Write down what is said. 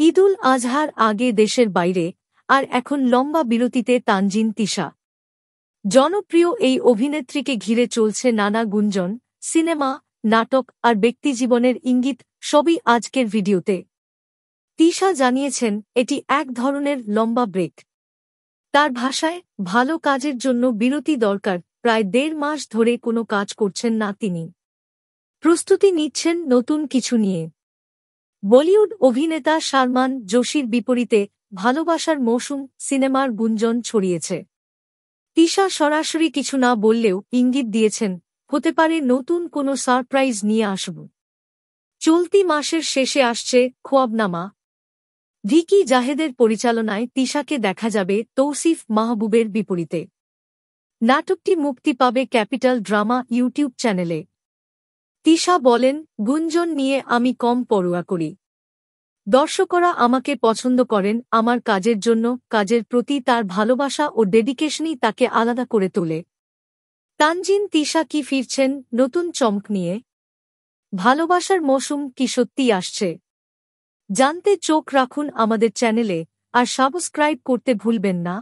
ঈদুল আজহার আগে দেশের বাইরে আর এখন লম্বা বিরতিতে তানজিন তিশা। জনপ্রিয় এই অভিনেত্রীকে ঘিরে চলছে নানা গুঞ্জন, সিনেমা, নাটক আর ব্যক্তিজীবনের ইঙ্গিত সবই আজকের ভিডিওতে। তিশা জানিয়েছেন এটি এক ধরনের লম্বা ব্রেক। তার ভাষায়, ভালো কাজের জন্য বিরতি দরকার। প্রায় ১.৫ মাস ধরে কোনো কাজ করছেন না তিনি। প্রস্তুতি নিচ্ছেন নতুন কিছু নিয়ে। বলিউড অভিনেতা সালমান জোশির বিপরীতে ভালোবাসার মৌসুম সিনেমার গুঞ্জন ছড়িয়েছে। তিশা সরাসরি কিছু না বললেও ইঙ্গিত দিয়েছেন, হতে পারে নতুন কোনো সারপ্রাইজ নিয়ে আসব। চলতি মাসের শেষে আসছে খোয়াবনামা। ভিকি জাহেদের পরিচালনায় তিশাকে দেখা যাবে তৌসিফ মাহবুবের বিপরীতে। নাটকটি মুক্তি পাবে ক্যাপিটাল ড্রামা ইউটিউব চ্যানেলে। তিশা বলেন, গুঞ্জন নিয়ে আমি কম পরোয়া করি। দর্শকরা আমাকে পছন্দ করেন আমার কাজের জন্য। কাজের প্রতি তার ভালোবাসা ও ডেডিকেশনই তাকে আলাদা করে তোলে। তানজিন তিশা কি ফিরছেন নতুন চমক নিয়ে? ভালোবাসার মৌসুম কি সত্যিই আসছে? জানতে চোখ রাখুন আমাদের চ্যানেলে আর সাবস্ক্রাইব করতে ভুলবেন না।